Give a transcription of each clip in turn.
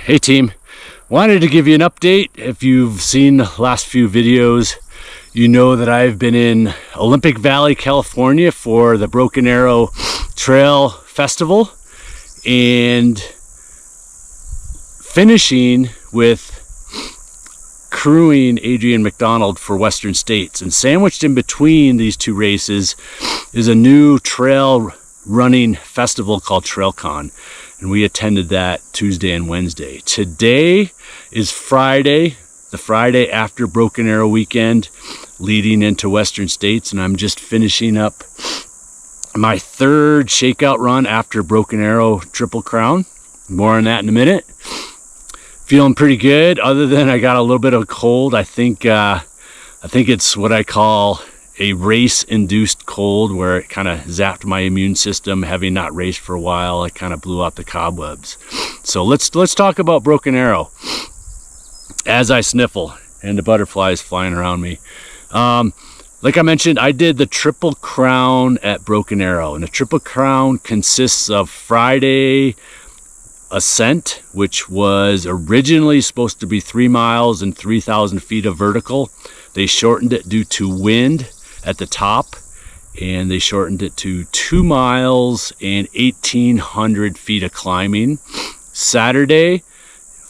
Hey team, wanted to give you an update. If you've seen the last few videos, you know that I've been in Olympic Valley, California for the Broken Arrow Trail Festival and finishing with crewing Adrian McDonald for Western States. And sandwiched in between these two races is a new trail running festival called TrailCon. And we attended that Tuesday and Wednesday. Today is Friday, the Friday after Broken Arrow weekend, leading into Western States, and I'm just finishing up my third shakeout run after Broken Arrow Triple Crown. More on that in a minute. Feeling pretty good, other than I got a little bit of a cold. I think it's what I call a race-induced cold, where it kind of zapped my immune system. Having not raced for a while, it kind of blew out the cobwebs. So let's talk about Broken Arrow as I sniffle and the butterflies flying around me. Like I mentioned, I did the Triple Crown at Broken Arrow, and the Triple Crown consists of Friday ascent, which was originally supposed to be 3 miles and 3,000 feet of vertical. They shortened it due to wind at the top, and they shortened it to 2 miles and 1,800 feet of climbing. Saturday,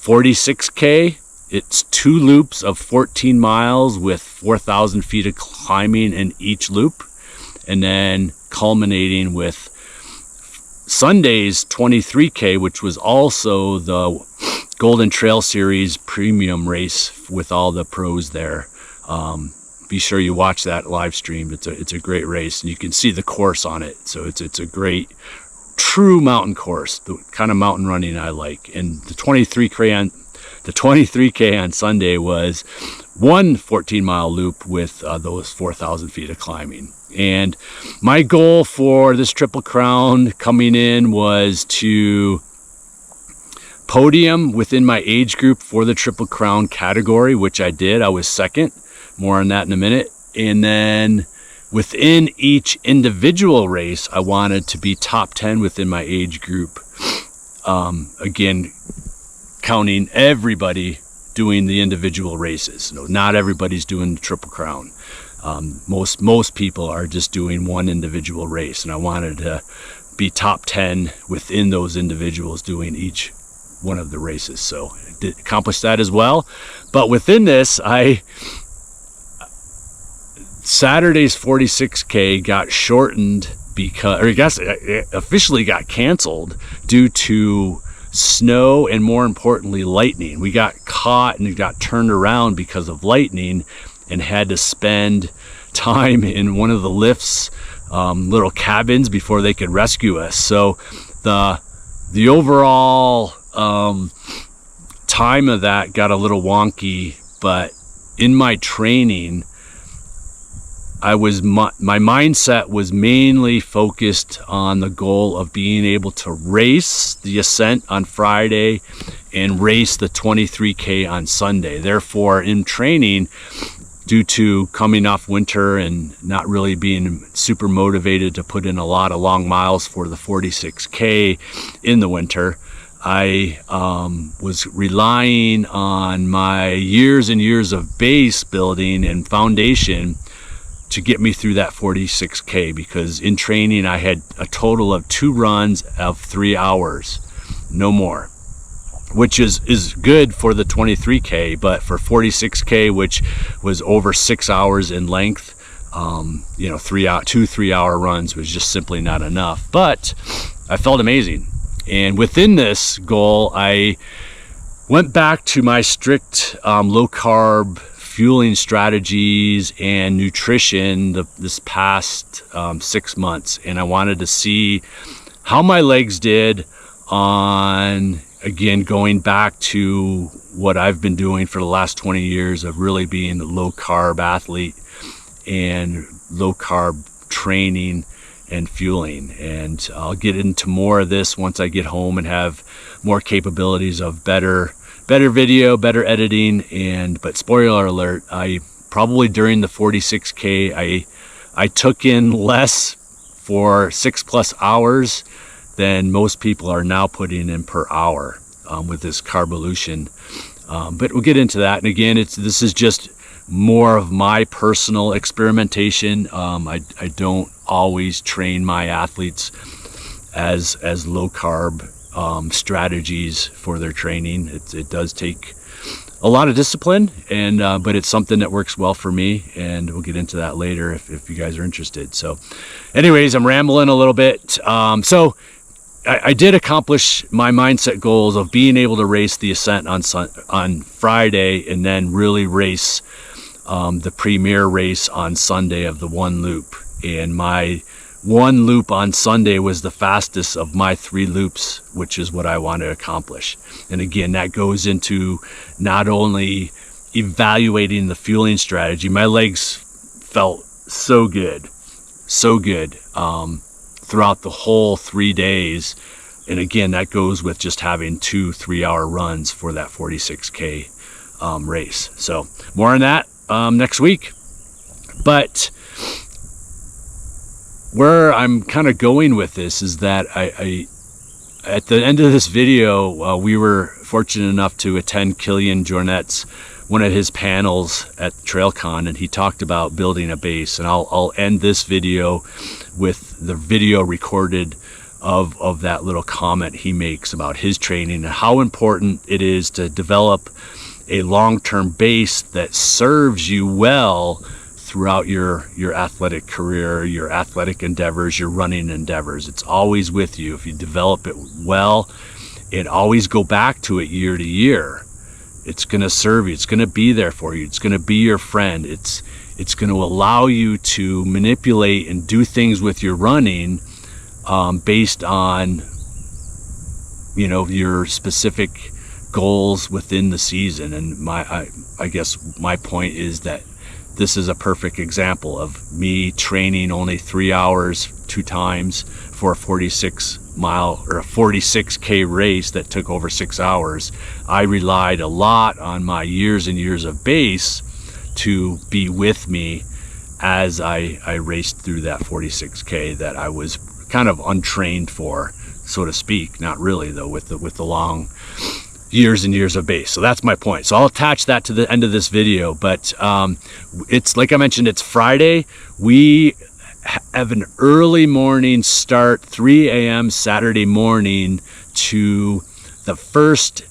46K. It's 2 loops of 14 miles with 4,000 feet of climbing in each loop, and then culminating with Sunday's 23K, which was also the Golden Trail Series premium race with all the pros there. Be sure you watch that live stream. It's a great race, and you can see the course on it. So it's a great, true mountain course, the kind of mountain running I like. And the 23K on Sunday was one 14-mile loop with those 4,000 feet of climbing. And my goal for this Triple Crown coming in was to podium within my age group for the Triple Crown category, which I did. I was second. More on that in a minute. And then within each individual race, I wanted to be top 10 within my age group. Again, counting everybody doing the individual races. No, not everybody's doing the Triple Crown. Most people are just doing one individual race, and I wanted to be top 10 within those individuals doing each one of the races. So I did accomplish that as well. But within this, Saturday's 46K got shortened because, or I guess it officially got canceled due to snow and, more importantly, lightning. We got caught and got turned around because of lightning and had to spend time in one of the lift's little cabins before they could rescue us. So the overall time of that got a little wonky, but in my training, my mindset was mainly focused on the goal of being able to race the ascent on Friday and race the 23K on Sunday. Therefore, in training, due to coming off winter and not really being super motivated to put in a lot of long miles for the 46K in the winter, I was relying on my years and years of base building and foundation to get me through that 46K, because in training I had a total of 2 runs of 3 hours, no more, which is good for the 23K, but for 46K, which was over 6 hours in length, 3 hour runs was just simply not enough. But I felt amazing. And within this goal, I went back to my strict low carb fueling strategies and nutrition this past 6 months, and I wanted to see how my legs did on, again, going back to what I've been doing for the last 20 years of really being a low carb athlete and low carb training and fueling. And I'll get into more of this once I get home and have more capabilities of better video, better editing. But spoiler alert, I probably during the 46K, I took in less for 6+ hours than most people are now putting in per hour. with this Carvolution. But we'll get into that. And again, this is just more of my personal experimentation. I don't always train my athletes as low carb strategies for their training. It does take a lot of discipline, and but it's something that works well for me, and we'll get into that later if you guys are interested. So anyways, I'm rambling a little bit. So I did accomplish my mindset goals of being able to race the Ascent on Friday, and then really race the premier race on Sunday of the one loop. And my one loop on Sunday was the fastest of my 3 loops, which is what I want to accomplish. And again, that goes into not only evaluating the fueling strategy. My legs felt so good throughout the whole 3 days. And again, that goes with just having 2 3-hour runs for that 46K race. So more on that next week. But where I'm kind of going with this is that I at the end of this video, we were fortunate enough to attend Kilian Jornet's one of his panels at TrailCon, and he talked about building a base. And I'll end this video with the video recorded of that little comment he makes about his training and how important it is to develop a long-term base that serves you well throughout your athletic career, your athletic endeavors, your running endeavors. It's always with you. If you develop it well and always go back to it year to year, it's going to serve you. It's going to be there for you. It's going to be your friend. It's going to allow you to manipulate and do things with your running based on, your specific goals within the season. And I guess my point is that this is a perfect example of me training only 3 hours 2 times for a 46-mile or a 46K race that took over 6 hours. I relied a lot on my years and years of base to be with me as I raced through that 46K that I was kind of untrained for, so to speak. Not really, though, with the long years and years of base. So that's my point. So I'll attach that to the end of this video. But it's like I mentioned, it's Friday. We have an early morning start, 3 a.m. Saturday morning, to the first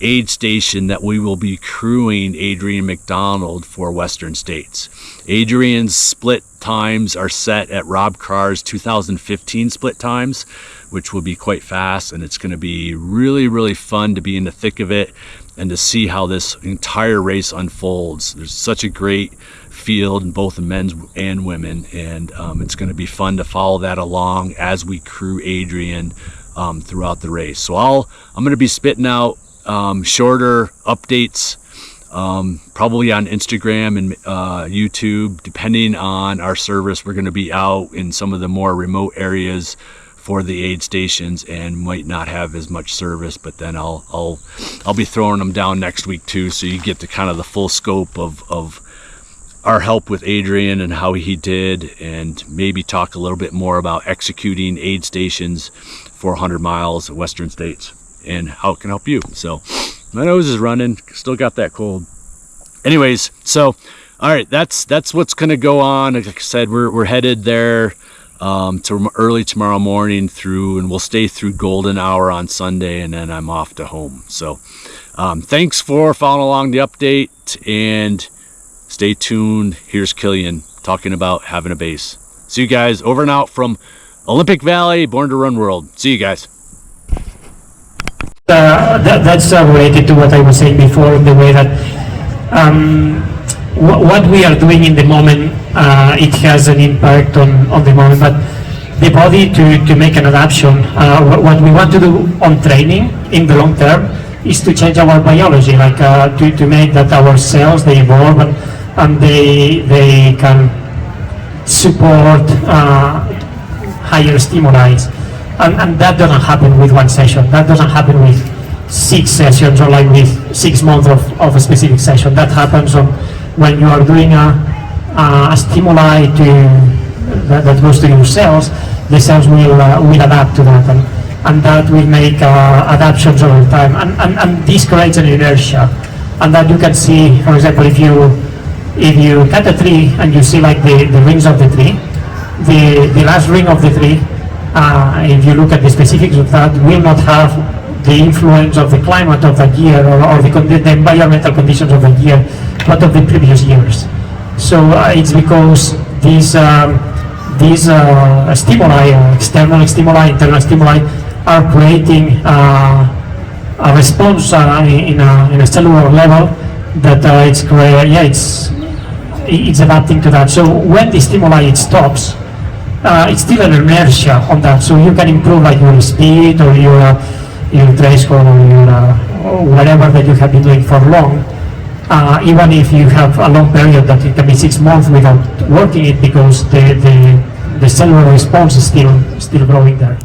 aid station that we will be crewing Adrian McDonald for Western States. Adrian's split times are set at Rob Carr's 2015 split times, which will be quite fast, and it's going to be really, really fun to be in the thick of it and to see how this entire race unfolds. There's such a great field in both the men's and women, and it's going to be fun to follow that along as we crew Adrian throughout the race. So I'm going to be spitting out shorter updates, probably on Instagram and YouTube, depending on our service. We're going to be out in some of the more remote areas for the aid stations and might not have as much service, but then I'll be throwing them down next week too, so you get the kind of the full scope of our help with Adrian and how he did, and maybe talk a little bit more about executing aid stations for 100 miles at Western States and how it can help you. So my nose is running, still got that cold. Anyways, so all right, that's what's going to go on. Like I said, we're headed there to early tomorrow morning and we'll stay through golden hour on Sunday, and then I'm off to home. So thanks for following along the update, and stay tuned. Here's Kilian talking about having a base. See you guys. Over and out from Olympic Valley, Born to Run World. See you guys. That's related to what I was saying before, in the way that what we are doing in the moment, it has an impact on the moment, but the body to make an adaptation. What we want to do on training in the long term is to change our biology, like to make that our cells, they evolve and they can support higher stimuli. And that doesn't happen with one session. That doesn't happen with 6 sessions or like with 6 months of a specific session. That happens when you are doing a stimuli that goes to your cells. The cells will adapt to that. and that will make adaptations over time, and this creates an inertia, and that you can see, for example, if you cut a tree and you see like the rings of the tree, the last ring of the tree, if you look at the specifics of that, will not have the influence of the climate of that year or the environmental conditions of that year, but of the previous years. So it's because these stimuli, external stimuli, internal stimuli, are creating a response in a cellular level that it's adapting to that. So when the stimuli stops, it's still an inertia on that. So you can improve like your speed or your trace score or whatever that you have been doing for long, even if you have a long period that it can be 6 months without working it, because the cellular response is still growing there.